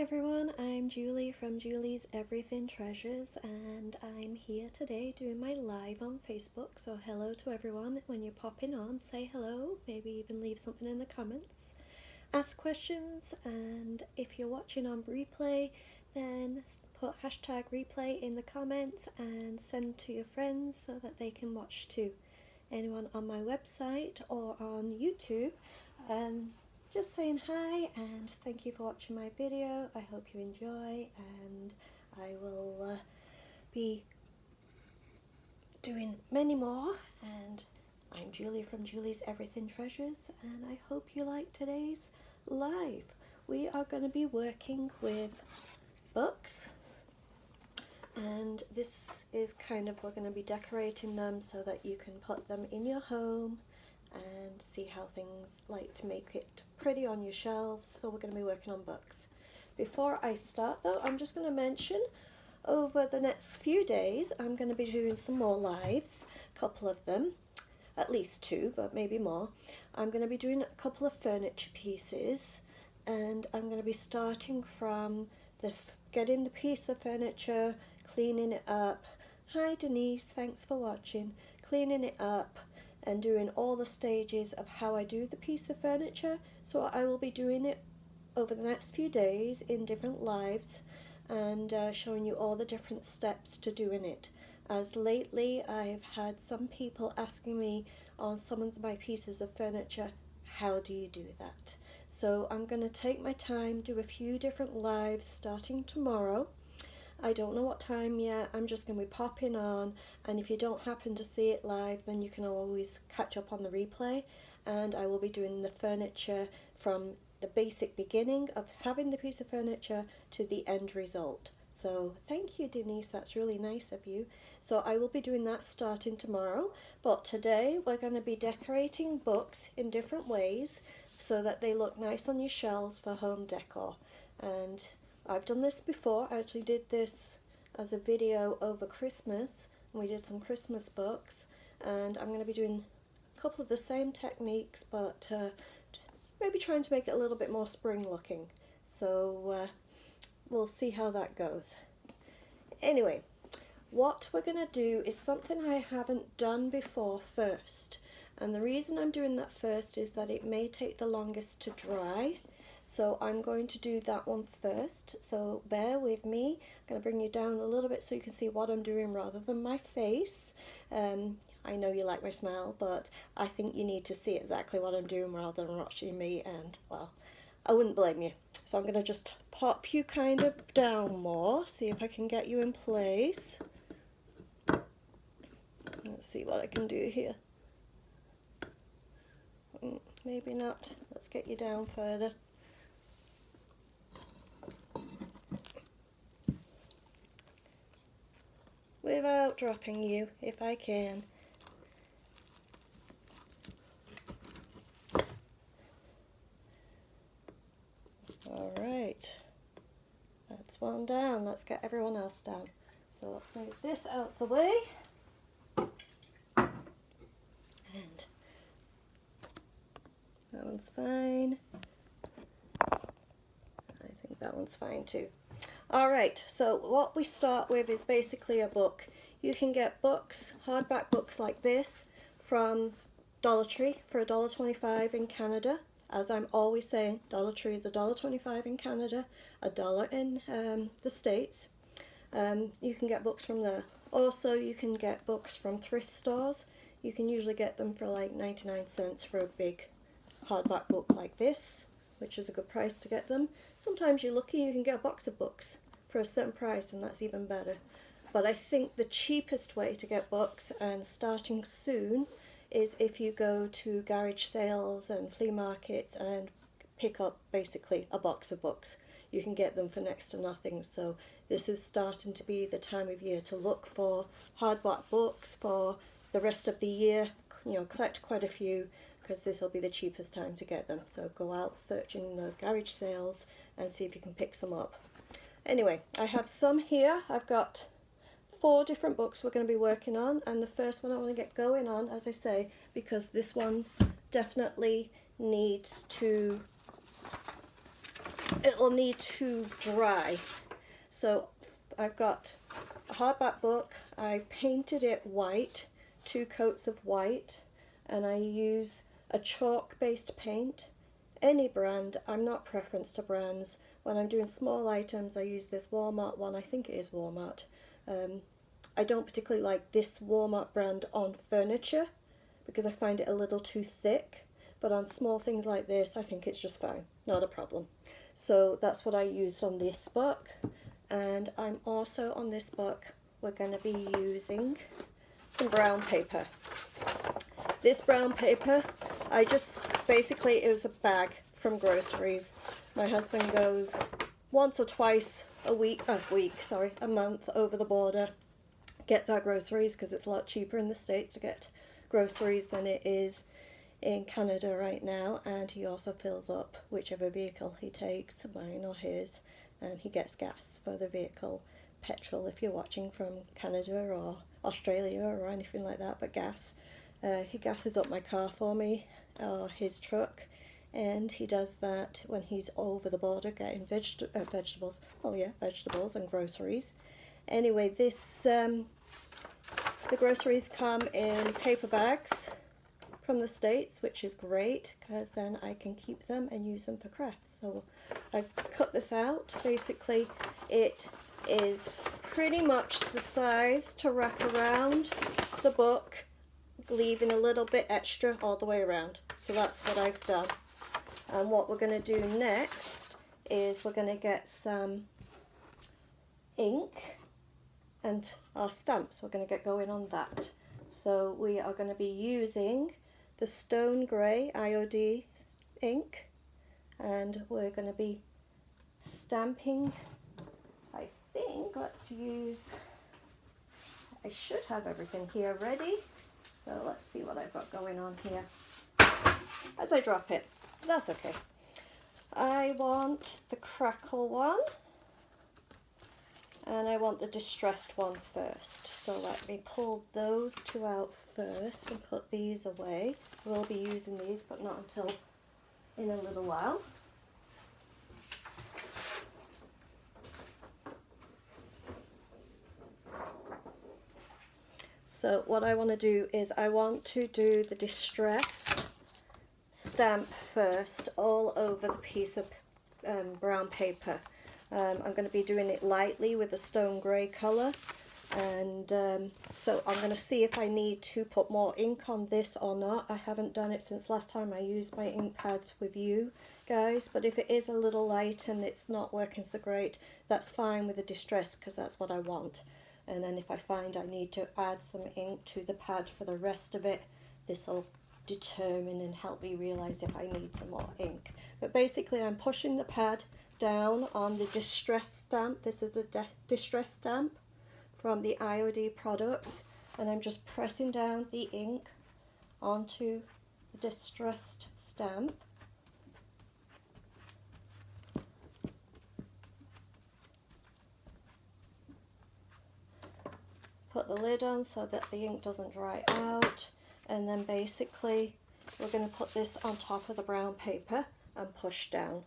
everyone, I'm Julie from Julie's Everything Treasures, and I'm here today doing my live on Facebook. So hello to everyone. When you're popping on, say hello, maybe even leave something in the comments, ask questions, and if you're watching on replay, then put hashtag replay in the comments and send to your friends so that they can watch too. Anyone on my website or on YouTube, just saying hi and thank you for watching my video. I hope you enjoy, and I will be doing many more. And I'm Julie from Julie's Everything Treasures, and I hope you like today's live. We are going to be working with books, and this is we're going to be decorating them so that you can put them in your home and see how things like to make it pretty on your shelves. So we're going to be working on books. Before I start though, I'm just going to mention over the next few days I'm going to be doing some more lives, a couple of them, at least two, but maybe more. I'm going to be doing a couple of furniture pieces, and I'm going to be starting from getting the piece of furniture, cleaning it up. Hi Denise, thanks for watching. Cleaning it up and doing all the stages of how I do the piece of furniture. So I will be doing it over the next few days in different lives, and showing you all the different steps to doing it. As lately I've had some people asking me on some of my pieces of furniture, how do you do that? So I'm going to take my time, do a few different lives starting tomorrow. I don't know what time yet. I'm just going to be popping on, and if you don't happen to see it live, then you can always catch up on the replay. And I will be doing the furniture from the basic beginning of having the piece of furniture to the end result. So thank you, Denise, that's really nice of you. So I will be doing that starting tomorrow, but today we're going to be decorating books in different ways so that they look nice on your shelves for home decor. And I've done this before. I actually did this as a video over Christmas. We did some Christmas books, and I'm going to be doing a couple of the same techniques, but maybe trying to make it a little bit more spring looking. So we'll see how that goes. Anyway, what we're going to do is something I haven't done before first. And the reason I'm doing that first is that it may take the longest to dry. So I'm going to do that one first, so bear with me. I'm going to bring you down a little bit so you can see what I'm doing rather than my face. I know you like my smile, but I think you need to see exactly what I'm doing rather than watching me, and well, I wouldn't blame you. So I'm going to just pop you kind of down more, see if I can get you in place. Let's see what I can do here. Maybe not. Let's get you down further. Without dropping you, if I can. Alright, that's one down. Let's get everyone else down. So let's move this out the way. And that one's fine. I think that one's fine too. Alright, so what we start with is basically a book. You can get books, hardback books like this, from Dollar Tree for $1.25 in Canada. As I'm always saying, Dollar Tree is $1.25 in Canada, $1 in the States. You can get books from there. Also, you can get books from thrift stores. You can usually get them for like 99 cents for a big hardback book like this, which is a good price to get them. Sometimes you're lucky, you can get a box of books for a certain price, and that's even better. But I think the cheapest way to get books, and starting soon, is if you go to garage sales and flea markets and pick up basically a box of books. You can get them for next to nothing. So this is starting to be the time of year to look for hardback books for the rest of the year. You know, collect quite a few, because this will be the cheapest time to get them. So go out searching in those garage sales and see if you can pick some up. Anyway, I have some here. I've got 4 different books we're going to be working on, and the first one I want to get going on, as I say, because this one definitely needs to it'll need to dry. So I've got a hardback book. I painted it white, 2 coats of white, and I use a chalk based paint. Any brand, I'm not preference to brands. When I'm doing small items, I use this Walmart one. I think it is Walmart. I don't particularly like this Walmart brand on furniture because I find it a little too thick, but on small things like this, I think it's just fine, not a problem. So that's what I used on this book. And I'm also on this book, we're going to be using some brown paper. This brown paper, I just, basically it was a bag from groceries. My husband goes once or twice a month over the border, gets our groceries because it's a lot cheaper in the States to get groceries than it is in Canada right now, and he also fills up whichever vehicle he takes, mine or his, and he gets gas for the vehicle, petrol if you're watching from Canada or Australia or anything like that, but gas. He gasses up my car for me, or his truck, and he does that when he's over the border getting vegetables and groceries. Anyway, the groceries come in paper bags from the States, which is great because then I can keep them and use them for crafts. So I've cut this out. Basically, it is pretty much the size to wrap around the book, leaving a little bit extra all the way around. So that's what I've done. And what we're going to do next is we're going to get some ink and our stamps. We're going to get going on that. So we are going to be using the Stone Grey IOD ink, and we're going to be stamping. I think I should have everything here ready, so let's see what I've got going on here as I drop it. That's okay. I want the crackle one and I want the distressed one first, so let me pull those 2 out first and put these away. We'll be using these, but not until in a little while. So what I want to do is I want to do the distressed stamp first all over the piece of brown paper. I'm going to be doing it lightly with the Stone Grey colour, and so I'm going to see if I need to put more ink on this or not. I haven't done it since last time I used my ink pads with you guys, but if it is a little light and it's not working so great, that's fine with the distress because that's what I want. And then if I find I need to add some ink to the pad for the rest of it, this will determine and help me realize if I need some more ink. But basically I'm pushing the pad down on the distress stamp. This is a distress stamp from the IOD products, and I'm just pressing down the ink onto the distressed stamp. Put the lid on so that the ink doesn't dry out, and then basically we're going to put this on top of the brown paper and push down.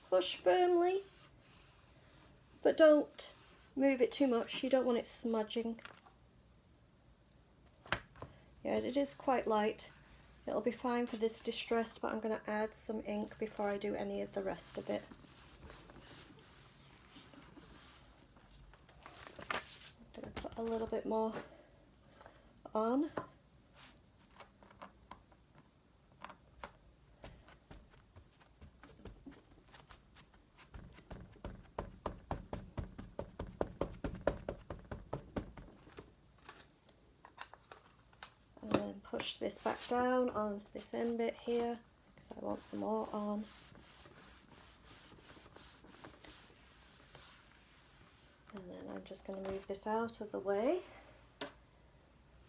Push firmly, but don't move it too much. You don't want it smudging. Yeah, it is quite light. It'll be fine for this distressed, but I'm going to add some ink before I do any of the rest of it. I'm going to put a little bit more on. Push this back down on this end bit here because I want some more on. And then I'm just going to move this out of the way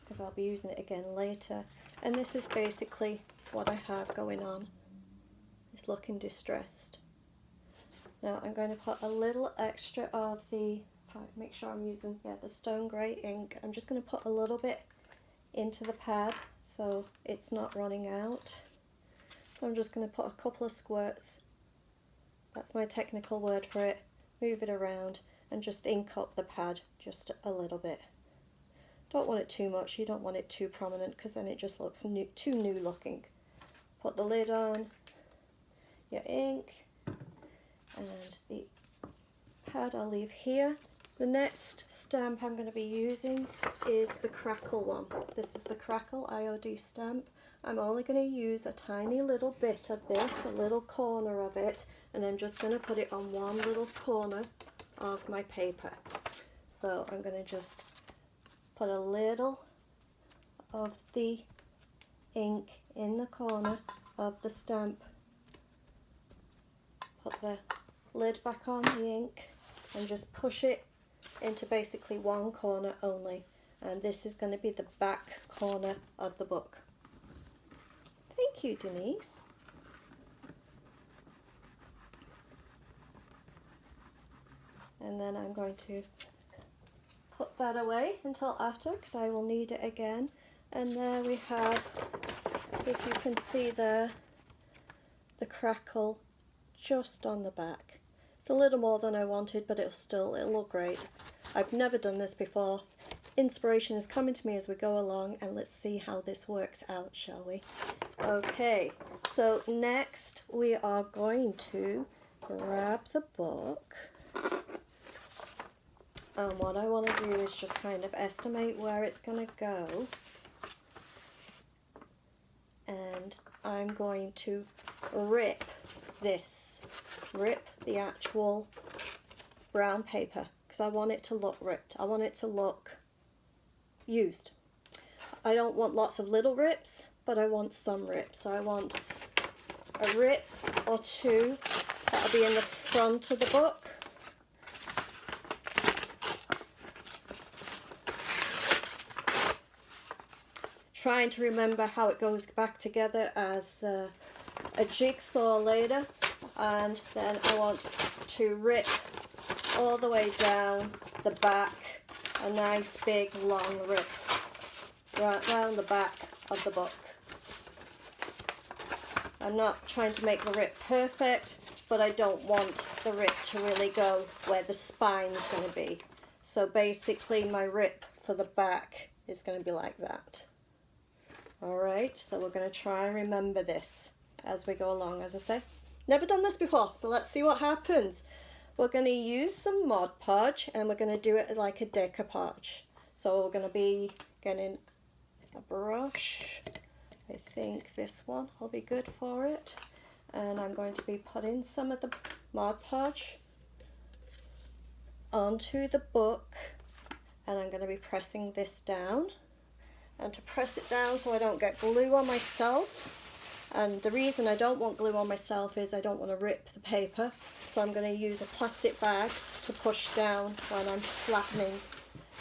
because I'll be using it again later. And this is basically what I have going on. It's looking distressed. Now I'm going to put a little extra of the, make sure I'm using the Stone Grey ink. I'm just going to put a little bit into the pad so it's not running out. So I'm just going to put a couple of squirts, that's my technical word for it, move it around and just ink up the pad just a little bit. Don't want it too much, you don't want it too prominent because then it just looks too new looking. Put the lid on, your ink, and the pad I'll leave here. The next stamp I'm going to be using is the Crackle one. This is the Crackle IOD stamp. I'm only going to use a tiny little bit of this, a little corner of it, and I'm just going to put it on one little corner of my paper. So I'm going to just put a little of the ink in the corner of the stamp. Put the lid back on the ink and just push it into basically one corner only, and this is going to be the back corner of the book. Thank you, Denise. And then I'm going to put that away until after because I will need it again. And there we have, if you can see there, the Crackle just on the back. It's a little more than I wanted, but it'll look great. I've never done this before. Inspiration is coming to me as we go along, and let's see how this works out, shall we? Okay, so next we are going to grab the book. And what I want to do is just kind of estimate where it's going to go. And I'm going to rip the actual brown paper because I want it to look ripped. I want it to look used. I don't want lots of little rips, but I want some rips. So I want a rip or two that'll be in the front of the book. Trying to remember how it goes back together as a jigsaw later, and then I want to rip all the way down the back, a nice big long rip right down the back of the book. I'm not trying to make the rip perfect, but I don't want the rip to really go where the spine's going to be. So basically my rip for the back is going to be like that. Alright, so we're going to try and remember this as we go along, as I say. Never done this before, so let's see what happens. We're going to use some Mod Podge and we're going to do it like a decoupage. So we're going to be getting a brush. I think this one will be good for it. And I'm going to be putting some of the Mod Podge onto the book, and I'm going to be pressing this down. And to press it down so I don't get glue on myself. And the reason I don't want glue on myself is I don't want to rip the paper. So I'm going to use a plastic bag to push down when I'm flattening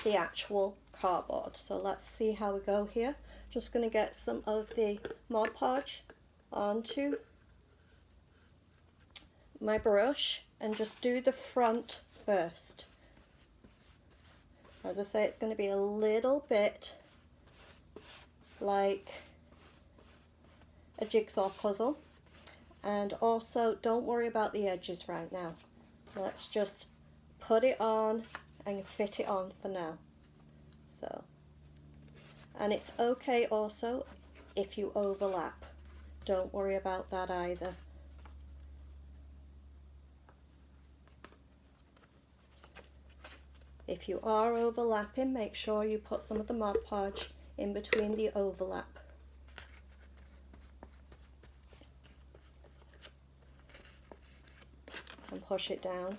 the actual cardboard. So let's see how we go here. Just going to get some of the Mod Podge onto my brush and just do the front first. As I say, it's going to be a little bit like a jigsaw puzzle, and also don't worry about the edges right now. Let's just put it on and fit it on for now. So, and it's okay also if you overlap, don't worry about that either. If you are overlapping, make sure you put some of the Mod Podge in between the overlap. And push it down.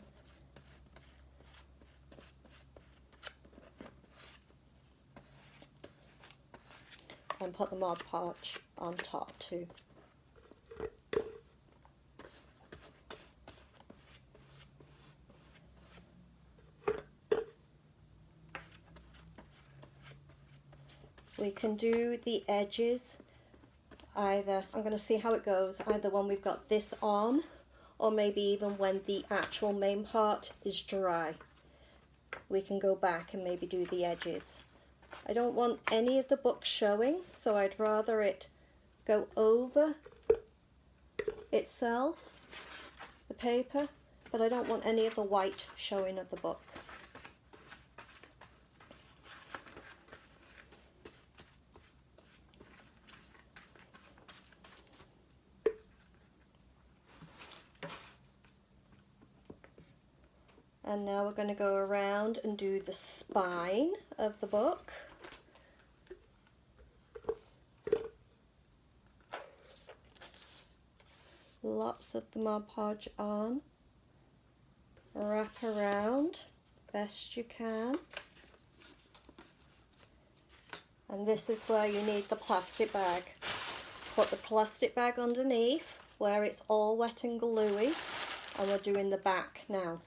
And put the Mod Podge on top too. We can do the edges either, I'm going to see how it goes, either when we've got this on, or maybe even when the actual main part is dry. We can go back and maybe do the edges. I don't want any of the book showing, so I'd rather it go over itself, the paper, but I don't want any of the white showing of the book. And now we're going to go around and do the spine of the book. Lots of the Mod Podge on. Wrap around best you can. And this is where you need the plastic bag. Put the plastic bag underneath where it's all wet and gluey, and we're doing the back now.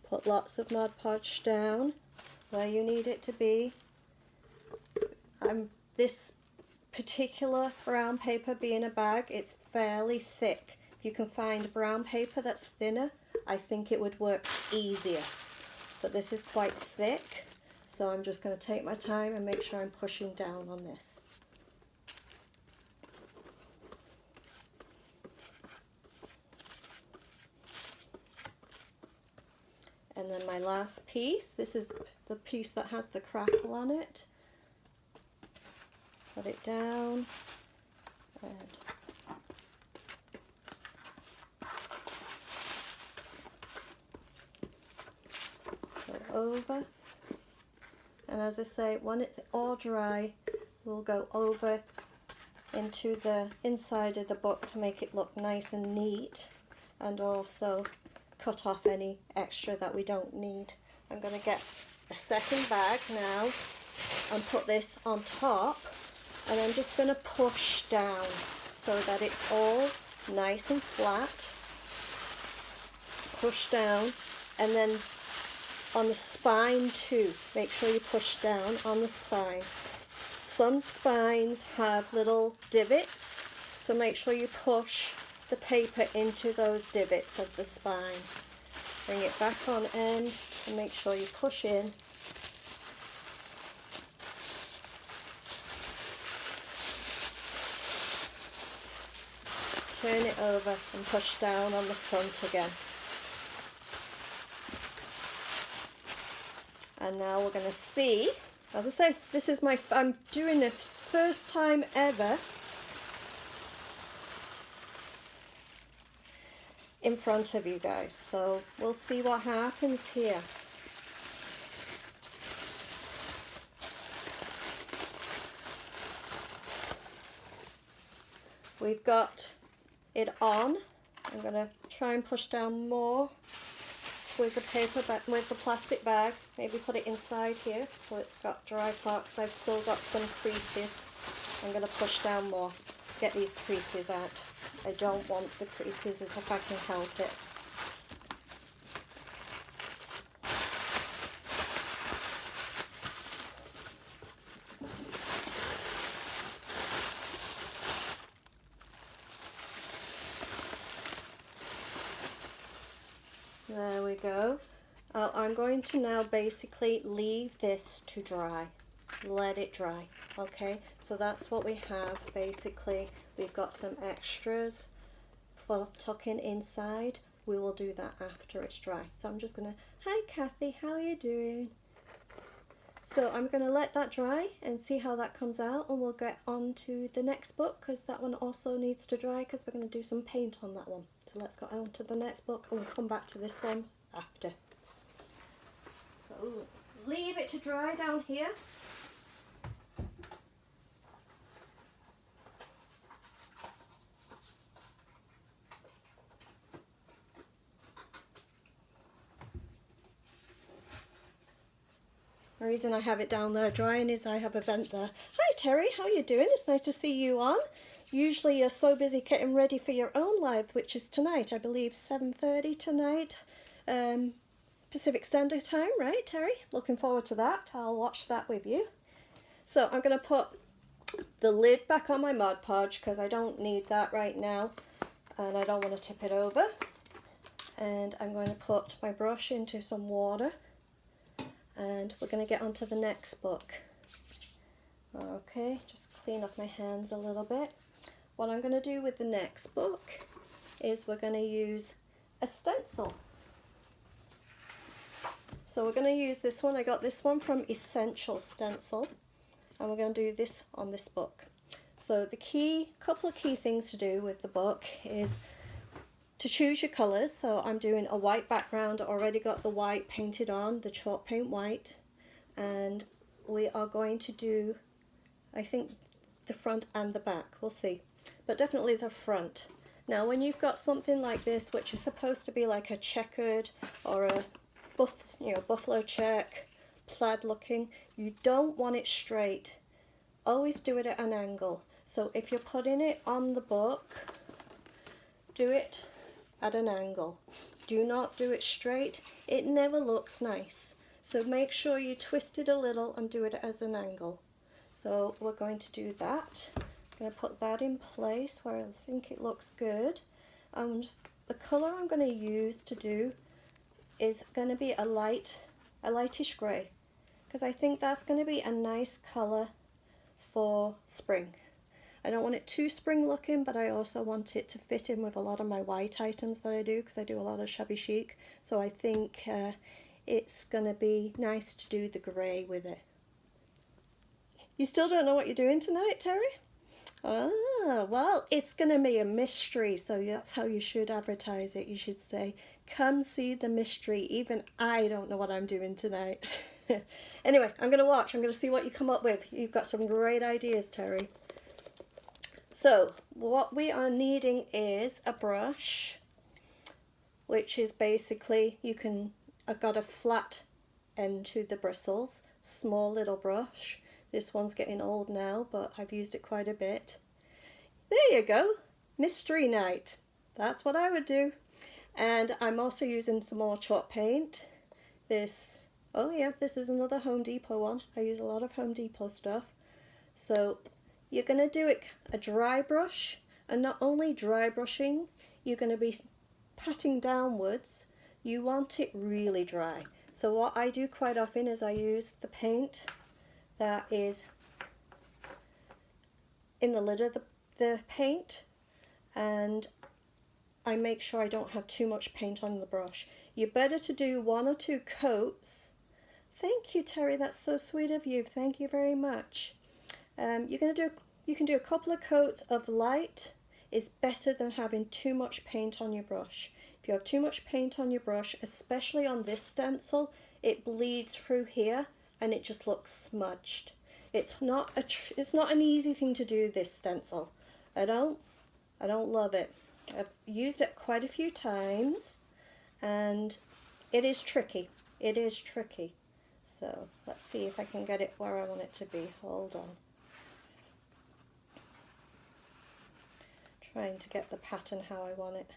Put lots of Mod Podge down where you need it to be. This particular brown paper being a bag, it's fairly thick. If you can find brown paper that's thinner, I think it would work easier. But this is quite thick, so I'm just going to take my time and make sure I'm pushing down on this. And then my last piece, this is the piece that has the crackle on it. Put it down and go over. And as I say, when it's all dry, we'll go over into the inside of the book to make it look nice and neat, and also cut off any extra that we don't need. I'm going to get a second bag now and put this on top, and I'm just going to push down so that it's all nice and flat. Push down, and then on the spine too, make sure you push down on the spine. Some spines have little divots, so make sure you push the paper into those divots of the spine. Bring it back on end and make sure you push in. Turn it over and push down on the front again. And now we're going to see, as I say, this is I'm doing this first time ever in front of you guys, so we'll see what happens here. We've got it on. I'm going to try and push down more with the paper, with the plastic bag. Maybe put it inside here so it's got dry part, because I've still got some creases. I'm going to push down more, get these creases out. I don't want the creases if I can help it. There we go. I'm going to now basically leave this to dry. Let it dry. Okay, so that's what we have basically. We've got some extras for tucking inside. We will do that after it's dry. So I'm just gonna, hi Kathy, how are you doing? So I'm gonna let that dry and see how that comes out, and we'll get on to the next book, because that one also needs to dry, because we're gonna do some paint on that one. So let's go on to the next book, and we'll come back to this one after. So leave it to dry down here. The reason I have it down there drying is I have a vent there. Hi Terry, how are you doing? It's nice to see you on. Usually you're so busy getting ready for your own live, which is tonight, I believe 7:30 tonight, Pacific Standard Time, right Terry? Looking forward to that. I'll watch that with you. So I'm going to put the lid back on my Mod Podge, because I don't need that right now, and I don't want to tip it over. And I'm going to put my brush into some water. And we're going to get on to the next book. Okay, just clean off my hands a little bit. What I'm going to do with the next book is we're going to use a stencil. So we're going to use this one. I got this one from Essential Stencil, and we're going to do this on this book. So the couple of key things to do with the book is to choose your colours. So I'm doing a white background. I already got the white painted on, the chalk paint white, and we are going to do, I think, the front and the back. We'll see, but definitely the front. Now when you've got something like this, which is supposed to be like a checkered or a buffalo check, plaid looking, you don't want it straight. Always do it at an angle. So if you're putting it on the book, do it at an angle. Do not do it straight. It never looks nice. So make sure you twist it a little and do it as an angle. So we're going to do that. I'm going to put that in place where I think it looks good. And the colour I'm going to use to do is going to be a lightish grey, because I think that's going to be a nice colour for spring. I don't want it too spring looking, but I also want it to fit in with a lot of my white items that I do, because I do a lot of shabby chic. So I think it's going to be nice to do the grey with it. You still don't know what you're doing tonight, Terry? Ah, well, it's going to be a mystery, so that's how you should advertise it. You should say, come see the mystery. Even I don't know what I'm doing tonight. Anyway, I'm going to watch. I'm going to see what you come up with. You've got some great ideas, Terry. So, what we are needing is a brush, which is basically, I've got a flat end to the bristles, small little brush. This one's getting old now, but I've used it quite a bit. There you go, Mystery Night. That's what I would do. And I'm also using some more chalk paint. This is another Home Depot one. I use a lot of Home Depot stuff. So you're going to do it a dry brush, and not only dry brushing, you're going to be patting downwards. You want it really dry. So what I do quite often is I use the paint that is in the lid of the paint, and I make sure I don't have too much paint on the brush. You're better to do 1 or 2 coats. Thank you, Terry, that's so sweet of you. Thank you very much. You can do a couple of coats of light. Is better than having too much paint on your brush. If you have too much paint on your brush, especially on this stencil, it bleeds through here and it just looks smudged. It's not an easy thing to do, this stencil. I don't love it. I've used it quite a few times and it is tricky. It is tricky. So let's see if I can get it where I want it to be. Hold on. Trying to get the pattern how I want it.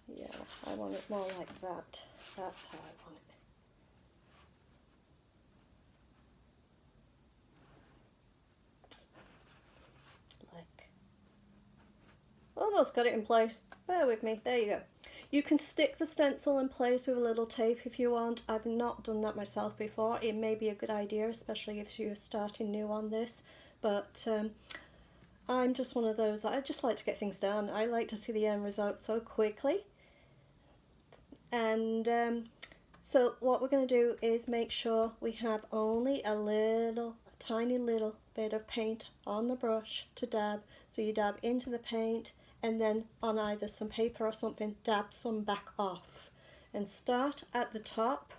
Yeah, I want it more like that. That's how I want it. Almost got it in place. Bear with me. There you go. You can stick the stencil in place with a little tape if you want. I've not done that myself before. It may be a good idea, especially if you're starting new on this. But I'm just one of those that I just like to get things done. I like to see the end result so quickly. And so what we're going to do is make sure we have only a tiny little bit of paint on the brush to dab. So you dab into the paint and then on either some paper or something, dab some back off. And start at the top.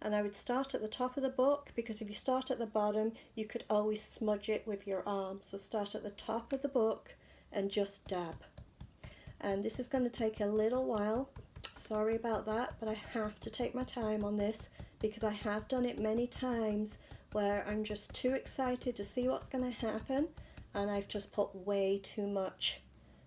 And I would start at the top of the book, because if you start at the bottom, you could always smudge it with your arm. So start at the top of the book and just dab. And this is going to take a little while. Sorry about that, but I have to take my time on this because I have done it many times where I'm just too excited to see what's going to happen and I've just put way too much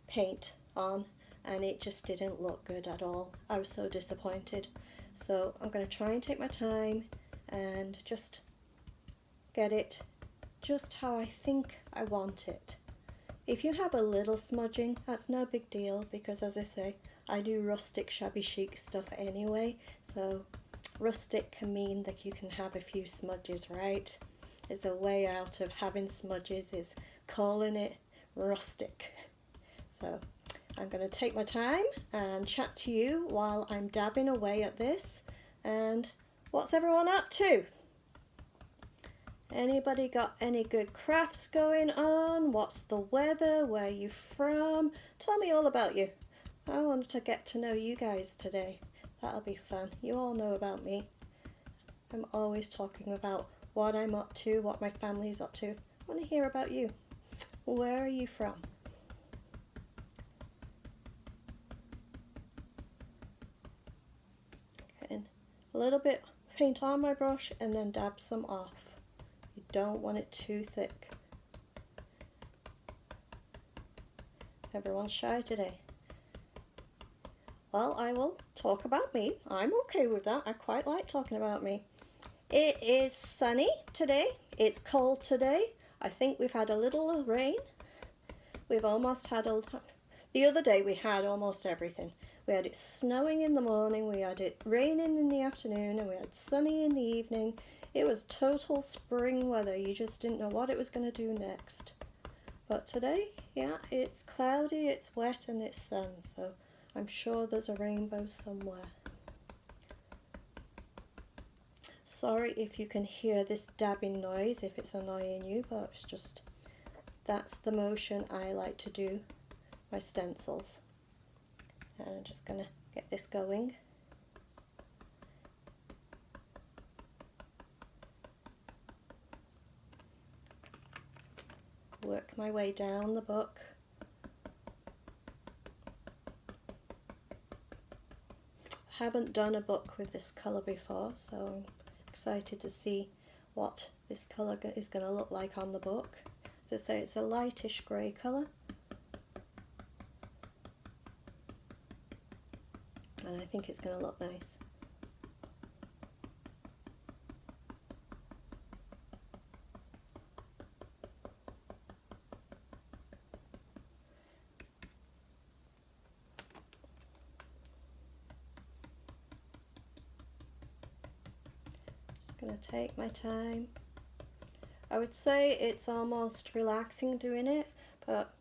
paint on and it just didn't look good at all. I was so disappointed. So I'm going to try and take my time and just get it just how I think I want it. If you have a little smudging, that's no big deal because, as I say, I do rustic shabby chic stuff anyway, so rustic can mean that you can have a few smudges, right? is a way out of having smudges, is calling it rustic. So I'm going to take my time and chat to you while I'm dabbing away at this. And what's everyone up to? Anybody got any good crafts going on? What's the weather? Where are you from? Tell me all about you. I want to get to know you guys today. That'll be fun. You all know about me. I'm always talking about what I'm up to, what my family's up to. I want to hear about you. Where are you from? Getting a little bit paint on my brush and then dab some off. You don't want it too thick. Everyone's shy today. Well, I will talk about me. I'm okay with that. I quite like talking about me. It is sunny today. It's cold today. I think we've had a little rain. We've almost had the other day we had almost everything. We had it snowing in the morning, we had it raining in the afternoon, and we had sunny in the evening. It was total spring weather. You just didn't know what it was going to do next. But today, yeah, it's cloudy, it's wet, and it's sun. So I'm sure there's a rainbow somewhere. Sorry if you can hear this dabbing noise, if it's annoying you, but it's just, that's the motion I like to do my stencils. And I'm just going to get this going. Work my way down the book. I haven't done a book with this colour before, so I'm excited to see what this colour is going to look like on the book. As I say, it's a lightish grey colour. And I think it's going to look nice. Just going to take my time. I would say it's almost relaxing doing it, but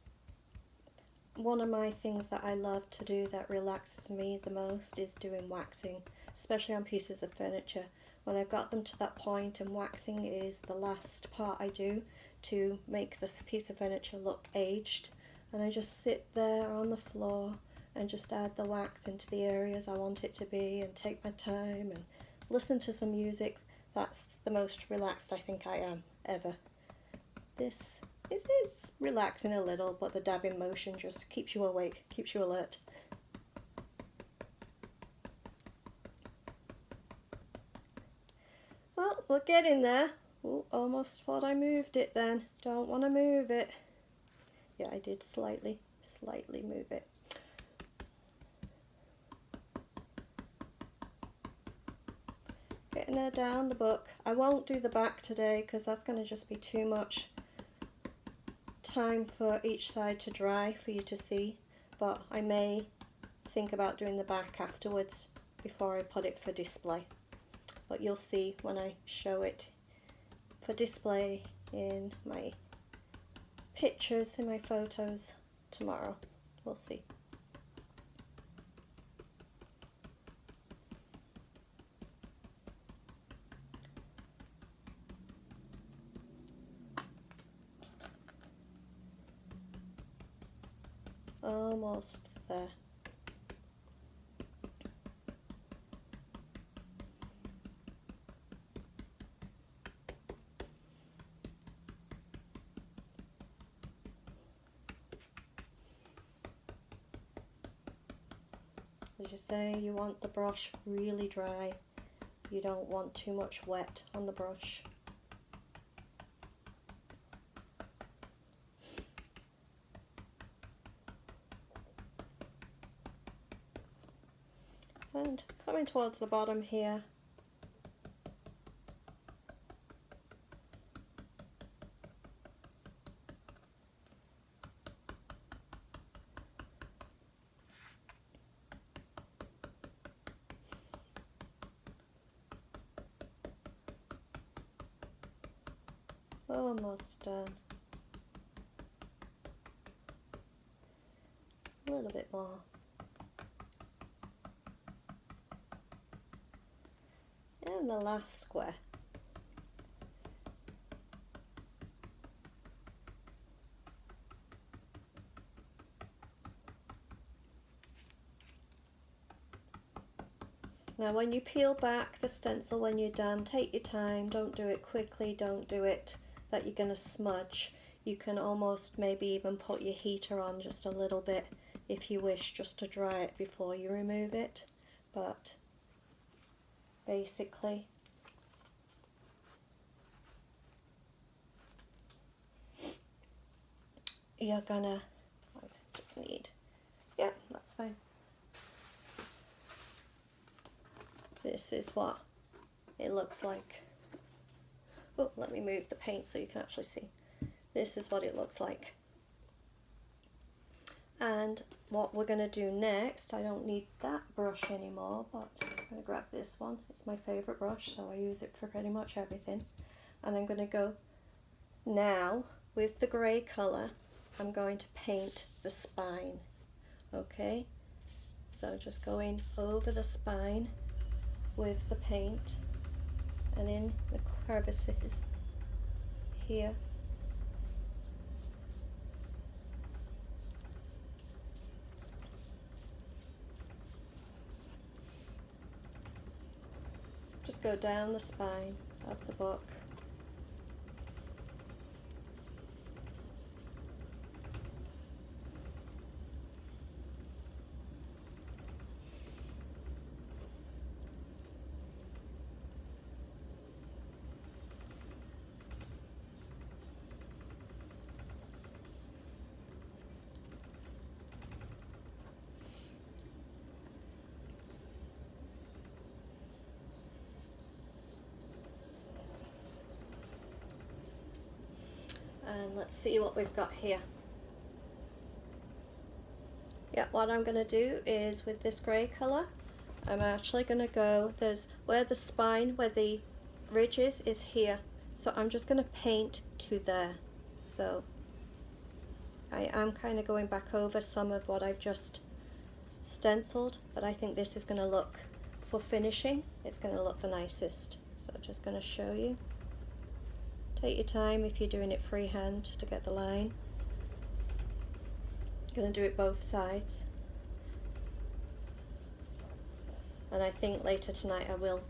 one of my things that I love to do that relaxes me the most is doing waxing, especially on pieces of furniture. When I've got them to that point, and waxing is the last part I do to make the piece of furniture look aged, and I just sit there on the floor and just add the wax into the areas I want it to be and take my time and listen to some music. That's the most relaxed I think I am ever. This is relaxing a little, but the dabbing motion just keeps you awake, keeps you alert. Well, we're getting there. Ooh, almost thought I moved it then. Don't want to move it. Yeah, I did slightly move it. Getting her down the book. I won't do the back today because that's going to just be too much time for each side to dry for you to see, but I may think about doing the back afterwards before I put it for display. But you'll see when I show it for display in my pictures, in my photos tomorrow. We'll see. Almost there. As you say, you want the brush really dry. You don't want too much wet on the brush. And coming towards the bottom here, Almost done. A little bit more. And the last square. Now when you peel back the stencil when you're done, take your time, don't do it quickly, don't do it that you're going to smudge. You can almost maybe even put your heater on just a little bit if you wish, just to dry it before you remove it. But basically you're gonna just need, yeah, that's fine. This is what it looks like. Oh, let me move the paint so you can actually see. This is what it looks like. And what we're going to do next, I don't need that brush anymore, but I'm going to grab this one. It's my favourite brush, so I use it for pretty much everything. And I'm going to go now with the grey colour, I'm going to paint the spine. Okay, so just going over the spine with the paint and in the crevices here. Just go down the spine of the book. And let's see what we've got here. Yeah, what I'm going to do is with this grey colour, I'm actually going to go, there's where the spine, where the ridge is here. So I'm just going to paint to there. So I am kind of going back over some of what I've just stenciled, but I think this is going to look, for finishing, it's going to look the nicest. So I'm just going to show you. Take your time if you're doing it freehand to get the line. I'm going to do it both sides. And I think later tonight I will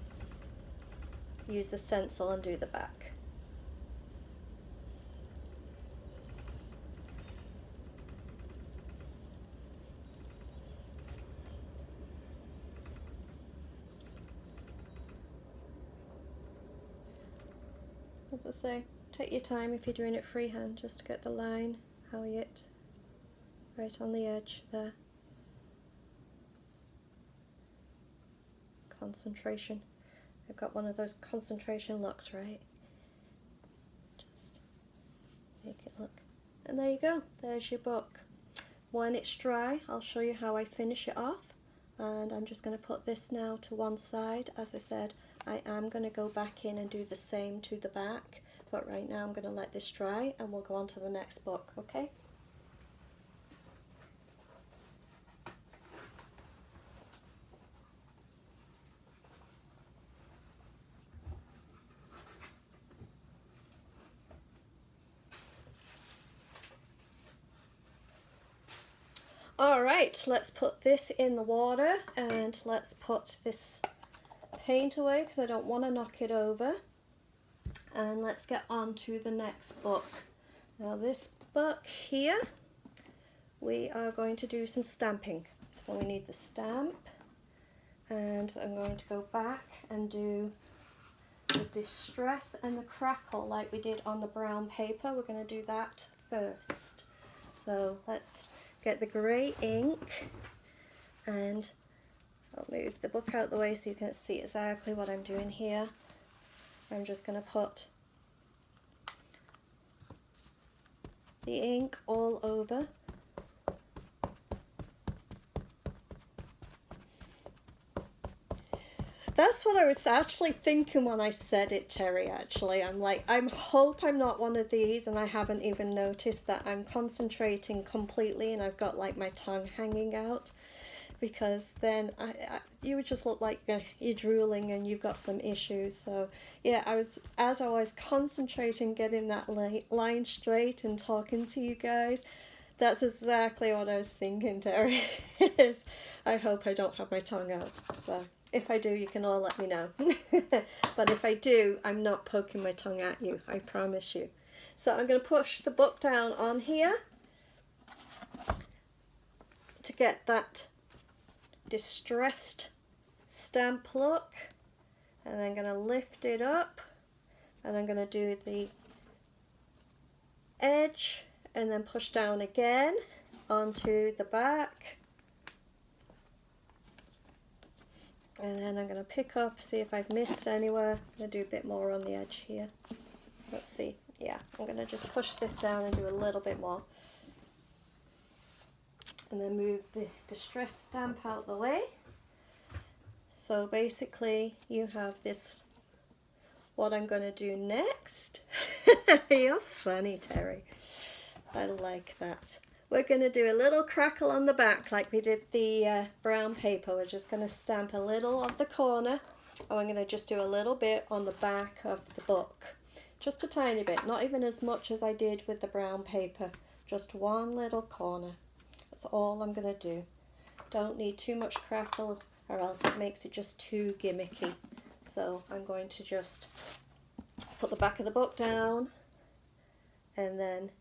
use the stencil and do the back. As I say, take your time if you're doing it freehand just to get the line, how it right on the edge there. Concentration. I've got one of those concentration looks, right? Just make it look. And there you go, there's your book. When it's dry, I'll show you how I finish it off. And I'm just going to put this now to one side. As I said, I am going to go back in and do the same to the back, but right now I'm going to let this dry and we'll go on to the next book, okay? Alright, let's put this in the water and let's put this paint away because I don't want to knock it over. And let's get on to the next book. Now this book here, we are going to do some stamping. So we need the stamp, and I'm going to go back and do the distress and the crackle like we did on the brown paper. We're going to do that first. So let's get the grey ink, and I'll move the book out the way so you can see exactly what I'm doing here. I'm just going to put the ink all over. That's what I was actually thinking when I said it, Terry, actually. I'm like, I hope I'm not one of these and I haven't even noticed that I'm concentrating completely and I've got like my tongue hanging out, because then you would just look like you're drooling and you've got some issues. So yeah, as I was concentrating getting that line straight and talking to you guys, that's exactly what I was thinking, Terry. Is I hope I don't have my tongue out. So if I do, you can all let me know. But if I do, I'm not poking my tongue at you, I promise you. So I'm going to push the book down on here to get that distressed stamp look, and I'm going to lift it up and I'm going to do the edge and then push down again onto the back, and then I'm going to pick up, see if I've missed anywhere. I'm going to do a bit more on the edge here. Let's see. Yeah, I'm going to just push this down and do a little bit more, and then move the distress stamp out the way. So basically you have this, what I'm going to do next. You're funny, Terry. I like that. We're going to do a little crackle on the back like we did the brown paper. We're just going to stamp a little on the corner, and I'm going to just do a little bit on the back of the book. Just a tiny bit, not even as much as I did with the brown paper. Just one little corner. That's all I'm going to do. Don't need too much crackle or else it makes it just too gimmicky. So I'm going to just put the back of the book down and then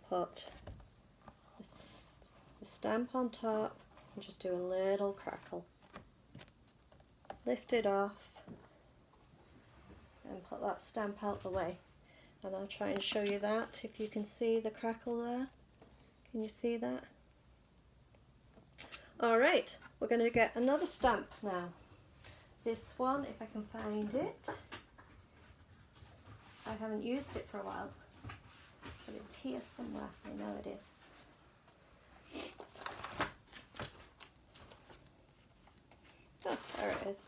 put the stamp on top and just do a little crackle. Lift it off and put that stamp out the way. And I'll try and show you that, if you can see the crackle there. Can you see that? Alright, we're going to get another stamp now. This one, if I can find it. I haven't used it for a while, but it's here somewhere. I know it is. Oh, there it is.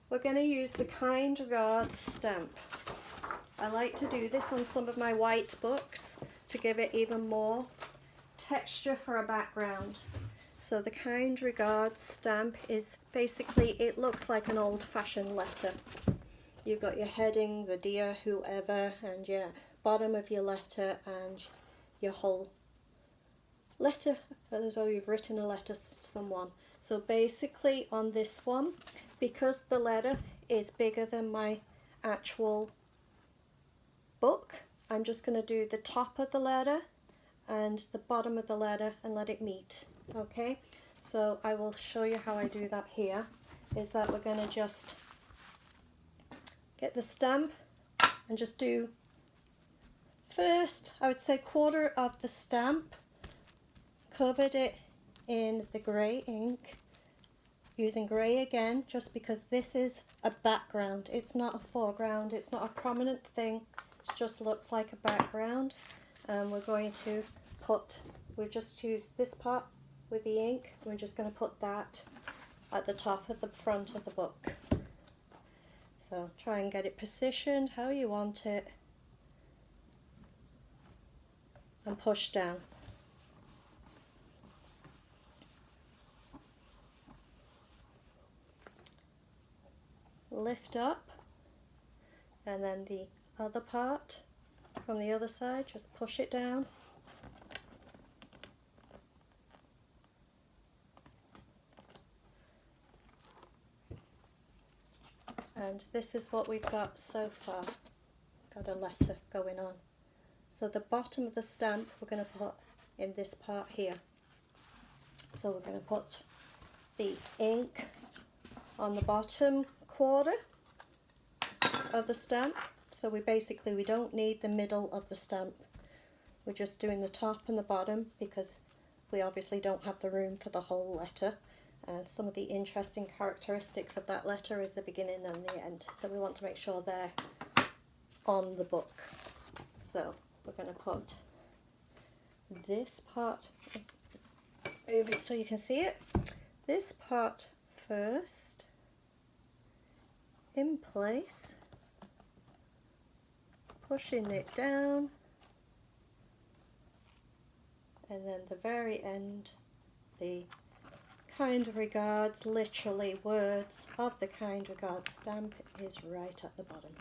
We're going to use the Kind Regards stamp. I like to do this on some of my white books to give it even more texture for a background. So the Kind Regards stamp is basically, it looks like an old-fashioned letter. You've got your heading, the dear whoever, and your bottom of your letter and your whole letter, as though you've written a letter to someone. So basically on this one, because the letter is bigger than my actual book, I'm just going to do the top of the letter and the bottom of the letter and let it meet. Okay, so I will show you how I do that here. Is that we're going to just get the stamp and just do first, I would say, quarter of the stamp, covered it in the grey ink, using grey again, just because this is a background. It's not a foreground, it's not a prominent thing, it just looks like a background. And we're going to put, we just use this part with the ink, we're just going to put that at the top of the front of the book. So try and get it positioned how you want it and push down. Lift up, and then the other part from the other side, just push it down. And this is what we've got so far. Got a letter going on. So the bottom of the stamp we're going to put in this part here. So we're going to put the ink on the bottom quarter of the stamp. So we don't need the middle of the stamp. We're just doing the top and the bottom because we obviously don't have the room for the whole letter. And some of the interesting characteristics of that letter is the beginning and the end. So we want to make sure they're on the book. So we're going to put this part move it so you can see it. This part first, in place, pushing it down, and then the very end, the kind regards, literally words of the kind regards stamp is right at the bottom.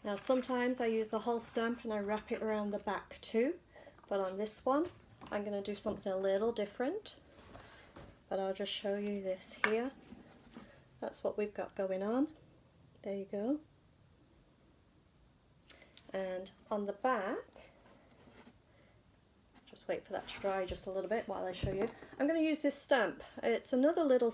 Now sometimes I use the whole stamp and I wrap it around the back too, but on this one I'm going to do something a little different, but I'll just show you this here. That's what we've got going on. There you go. And on the back, just wait for that to dry just a little bit while I show you. I'm going to use this stamp. It's another little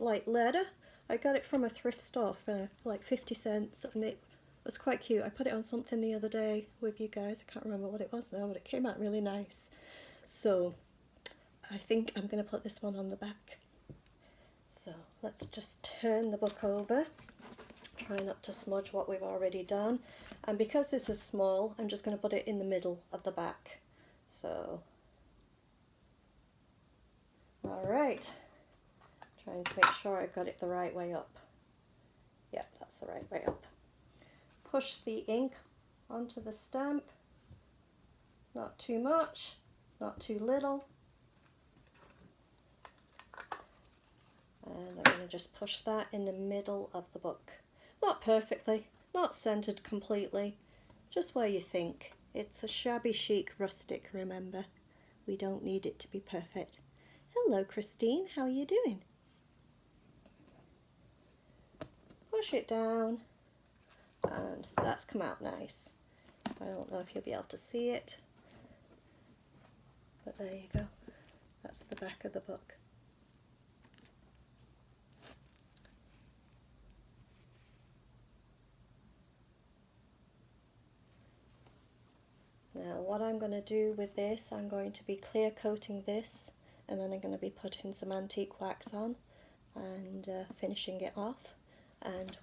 like letter. I got it from a thrift store for like 50 cents and it was quite cute. I put it on something the other day with you guys. I can't remember what it was now, but it came out really nice. So I think I'm going to put this one on the back. So let's just turn the book over. Try not to smudge what we've already done. And because this is small, I'm just going to put it in the middle of the back. So, alright. Trying to make sure I've got it the right way up. Yep, that's the right way up. Push the ink onto the stamp. Not too much, not too little. And I'm going to just push that in the middle of the book. Not perfectly, not centered completely, just where you think. It's a shabby chic rustic, remember. We don't need it to be perfect. Hello Christine, how are you doing? Push it down, and that's come out nice. I don't know if you'll be able to see it, but there you go. That's the back of the book. Now what I'm going to do with this, I'm going to be clear coating this, and then I'm going to be putting some antique wax on and finishing it off, and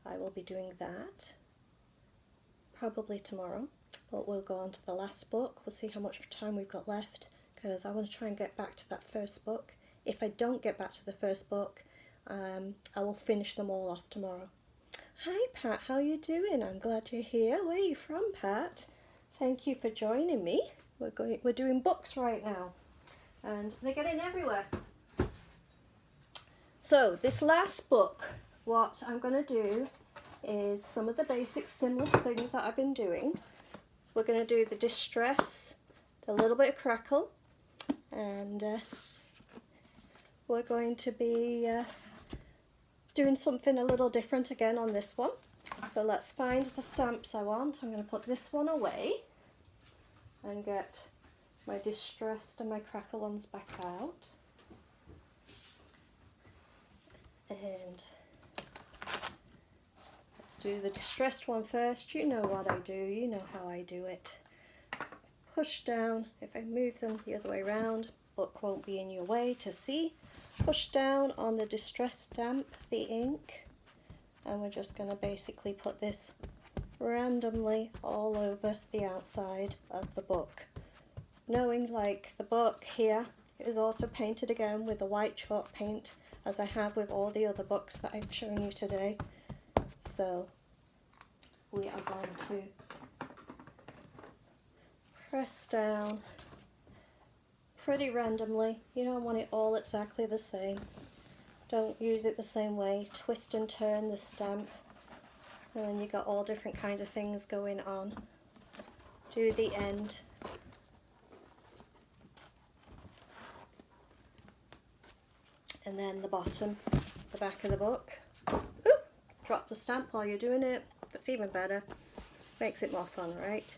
I will be doing that probably tomorrow, but we'll go on to the last book. We'll see how much time we've got left, because I want to try and get back to that first book. If I don't get back to the first book, I will finish them all off tomorrow. Hi Pat, how are you doing? I'm glad you're here. Where are you from, Pat? Thank you for joining me. We're doing books right now, and they're getting everywhere. So this last book, what I'm going to do is some of the basic seamless things that I've been doing. We're going to do the distress, the little bit of crackle, and we're going to be doing something a little different again on this one. So let's find the stamps I want. I'm going to put this one away and get my distressed and my crackle ones back out. And let's do the distressed one first. You know what I do, you know how I do it. Push down. If I move them the other way around, book won't be in your way to see. Push down on the distressed stamp, the ink, and we're just going to basically put this randomly all over the outside of the book. Knowing like the book here is also painted again with the white chalk paint, as I have with all the other books that I've shown you today. So we are going to press down pretty randomly. You don't want it all exactly the same. Don't use it the same way. Twist and turn the stamp, and then you got all different kind of things going on. Do the end. And then the bottom, the back of the book. Ooh, drop the stamp while you're doing it. That's even better. Makes it more fun, right?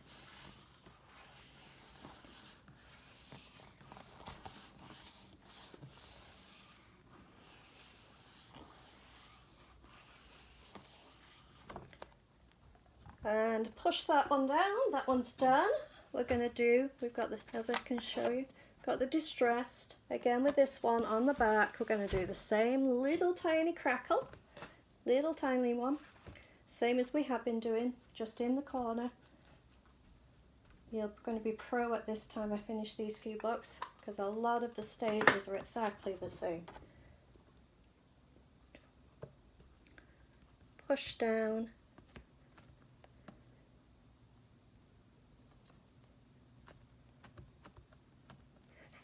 And push that one down. That one's done. We're going to do, we've got the, as I can show you, got the distressed. Again with this one on the back, we're going to do the same little tiny crackle. Little tiny one. Same as we have been doing, just in the corner. You're going to be pro at this time I finish these few books, because a lot of the stages are exactly the same. Push down.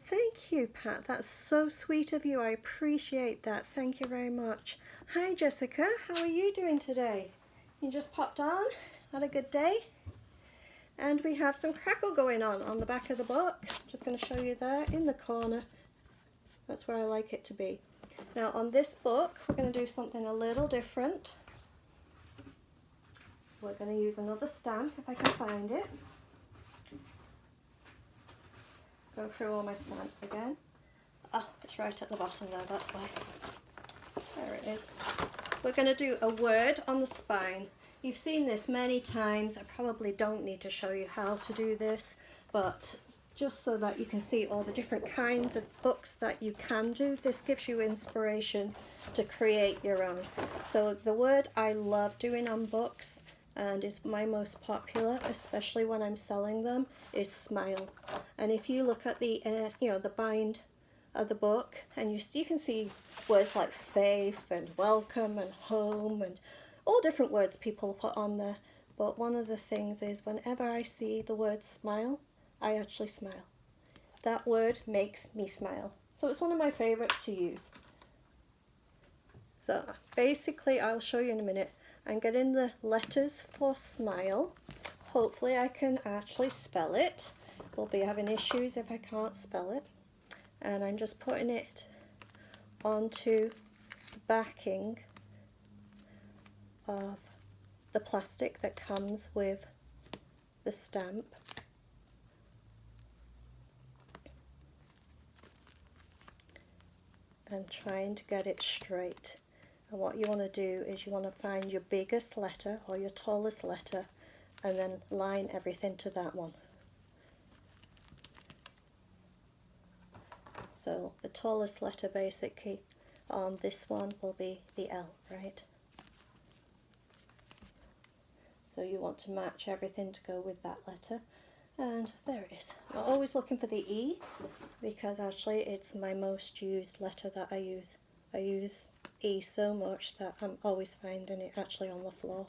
Thank you, Pat. That's so sweet of you. I appreciate that. Thank you very much. Hi, Jessica. How are you doing today? You just popped on? Had a good day? And we have some crackle going on the back of the book. Just going to show you there in the corner. That's where I like it to be. Now on this book, we're going to do something a little different. We're going to use another stamp if I can find it. Go through all my stamps again. Oh, it's right at the bottom there, that's why. There it is. We're going to do a word on the spine. You've seen this many times. I probably don't need to show you how to do this, but just so that you can see all the different kinds of books that you can do, this gives you inspiration to create your own. So the word I love doing on books, and is my most popular, especially when I'm selling them, is smile. And if you look at the the bind of the book, and you can see words like faith and welcome and home and all different words people put on there. But one of the things is whenever I see the word smile, I actually smile. That word makes me smile. So it's one of my favorites to use. So basically, I'll show you in a minute. I'm getting the letters for smile. Hopefully I can actually spell it. We'll be having issues if I can't spell it. And I'm just putting it onto the backing of the plastic that comes with the stamp. And trying to get it straight. And what you want to do is you want to find your biggest letter or your tallest letter and then line everything to that one. So the tallest letter basically on this one will be the L, right? So you want to match everything to go with that letter. And there it is. I'm always looking for the E because actually it's my most used letter that I use. I use E so much that I'm always finding it actually on the floor.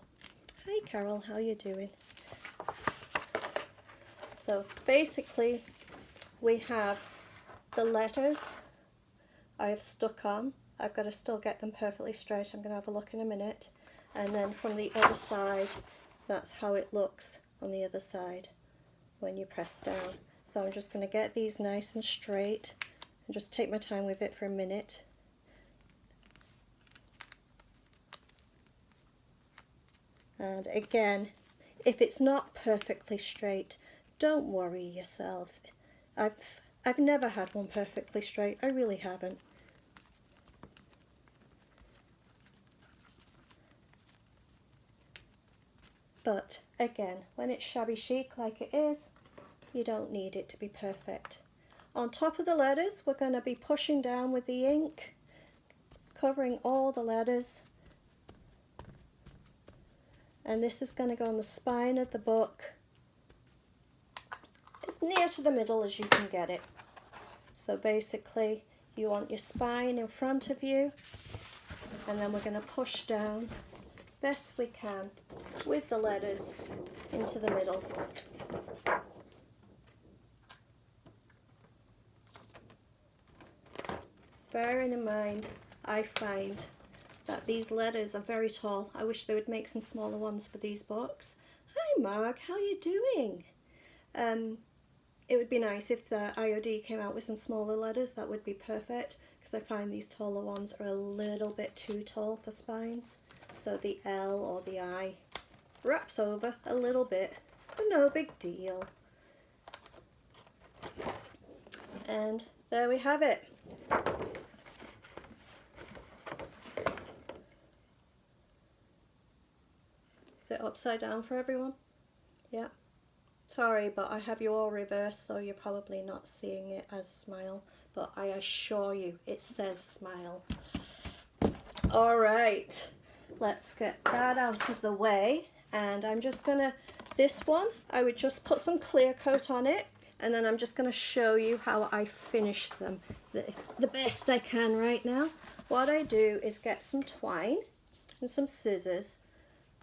Hi Carol, how are you doing? So basically we have the letters I have stuck on. I've got to still get them perfectly straight. I'm going to have a look in a minute. And then from the other side, that's how it looks on the other side when you press down. So I'm just going to get these nice and straight and just take my time with it for a minute. And again, if it's not perfectly straight, don't worry yourselves. I've never had one perfectly straight. I really haven't. But again, when it's shabby chic like it is, you don't need it to be perfect. On top of the letters, we're going to be pushing down with the ink, covering all the letters. And this is going to go on the spine of the book as near to the middle as you can get it. So basically you want your spine in front of you, and then we're going to push down best we can with the letters into the middle. Bearing in mind, I find that these letters are very tall. I wish they would make some smaller ones for these books. Hi Marg, how are you doing? It would be nice if the IOD came out with some smaller letters. That would be perfect, because I find these taller ones are a little bit too tall for spines. So the L or the I wraps over a little bit, but no big deal. And there we have it. Is it upside down for everyone? Yeah. Sorry, but I have you all reversed, so you're probably not seeing it as smile, but I assure you it says smile. All right, let's get that out of the way. And I'm just gonna, This one, I would just put some clear coat on it, and then I'm just going to show you how I finish them the best I can right now. What I do is get some twine and some scissors,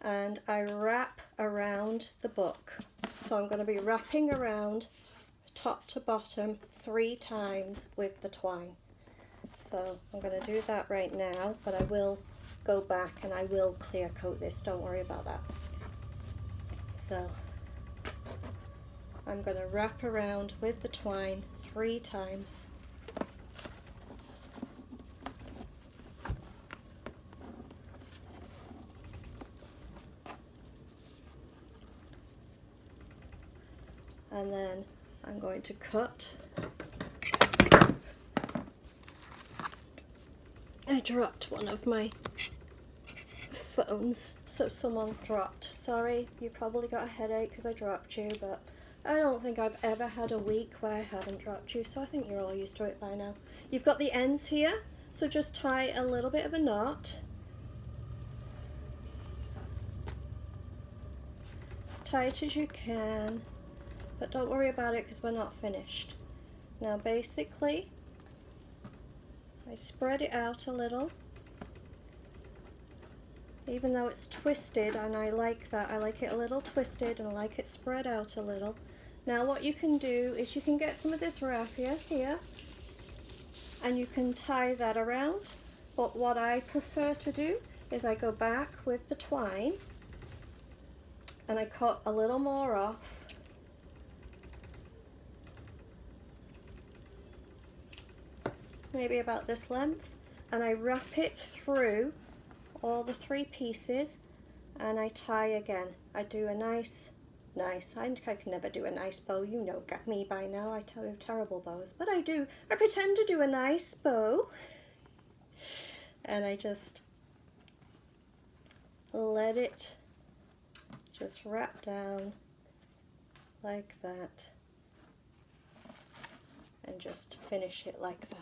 and I wrap around the book. So I'm going to be wrapping around top to bottom 3 times with the twine. So I'm going to do that right now, but I will go back and I will clear coat this, don't worry about that. So I'm going to wrap around with the twine 3 times. And then I'm going to cut. I dropped one of my phones, so someone dropped. Sorry, you probably got a headache because I dropped you, but I don't think I've ever had a week where I haven't dropped you, so I think you're all used to it by now. You've got the ends here, so just tie a little bit of a knot. As tight as you can, but don't worry about it because we're not finished. Now basically, I spread it out a little, even though it's twisted, and I like that. I like it a little twisted and I like it spread out a little. Now what you can do is you can get some of this raffia here and you can tie that around, but what I prefer to do is I go back with the twine and I cut a little more off. Maybe about this length, and I wrap it through all the 3 pieces and I tie again. I do a nice, I can never do a nice bow, you know me by now, I tell you terrible bows, but I pretend to do a nice bow, and I just let it just wrap down like that and just finish it like that.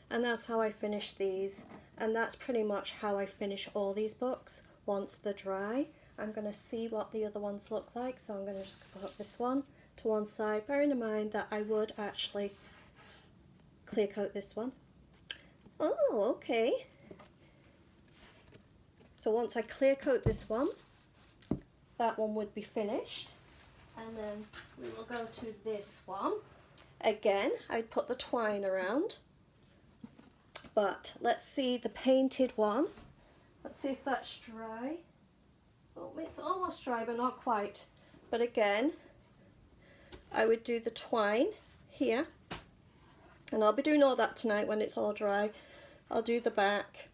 And that's how I finish these, and that's pretty much how I finish all these books once they're dry. I'm going to see what the other ones look like, so I'm going to just put this one to one side, bearing in mind that I would actually clear coat this one. Oh, okay. So once I clear coat this one, that one would be finished, and then we will go to this one. Again, I'd put the twine around. But let's see the painted one. Let's see if that's dry. Oh, it's almost dry, but not quite. But again, I would do the twine here. And I'll be doing all that tonight when it's all dry. I'll do the back.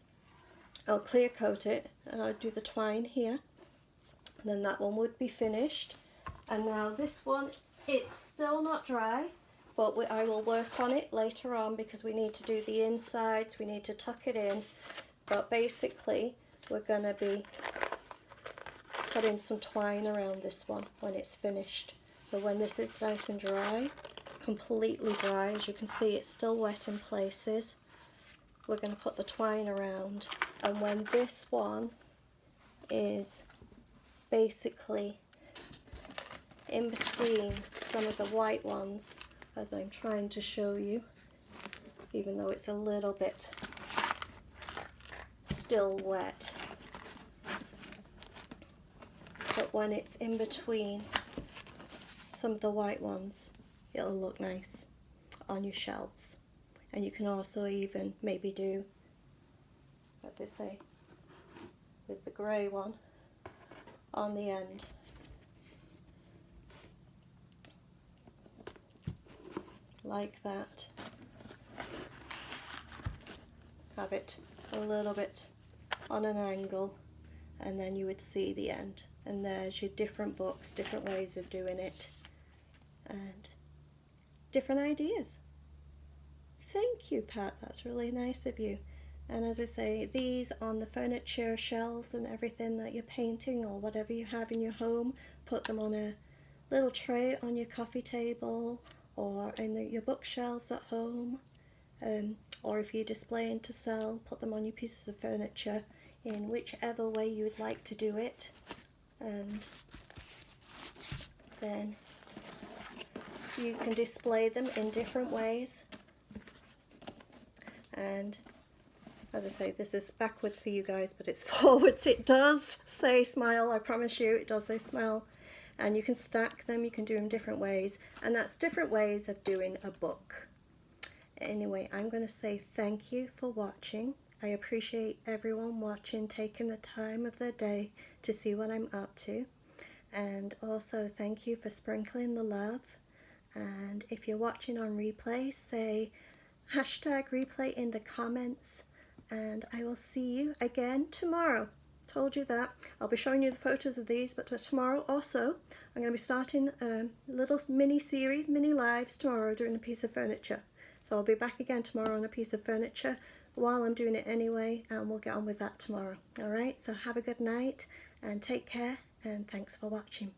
I'll clear coat it. And I'll do the twine here. And then that one would be finished. And now this one, it's still not dry. But I will work on it later on because we need to do the insides, we need to tuck it in. But basically, we're going to be putting some twine around this one when it's finished. So when this is nice and dry, completely dry, as you can see it's still wet in places, we're going to put the twine around. And when this one is basically in between some of the white ones, as I'm trying to show you, even though it's a little bit still wet. But when it's in between some of the white ones, it'll look nice on your shelves. And you can also even maybe do, as I say, with the grey one on the end. Like that. Have it a little bit on an angle, and then you would see the end. And there's your different books, different ways of doing it, and different ideas. Thank you, Pat, that's really nice of you. And as I say, these on the furniture shelves and everything that you're painting or whatever you have in your home, put them on a little tray on your coffee table or in your bookshelves at home, or if you're displaying to sell, put them on your pieces of furniture in whichever way you would like to do it. and then you can display them in different ways. And as I say, this is backwards for you guys, but it's forwards. It does say smile, I promise you, it does say smile. And you can stack them, you can do them different ways, and that's different ways of doing a book. Anyway, I'm going to say thank you for watching. I appreciate everyone watching, taking the time of their day to see what I'm up to. And also thank you for sprinkling the love. And if you're watching on replay, say #replay in the comments. And I will see you again tomorrow. Told you that. I'll be showing you the photos of these, but tomorrow also I'm going to be starting a little mini series, mini lives tomorrow doing a piece of furniture. So I'll be back again tomorrow on a piece of furniture while I'm doing it anyway, and we'll get on with that tomorrow. Alright, so have a good night and take care, and thanks for watching.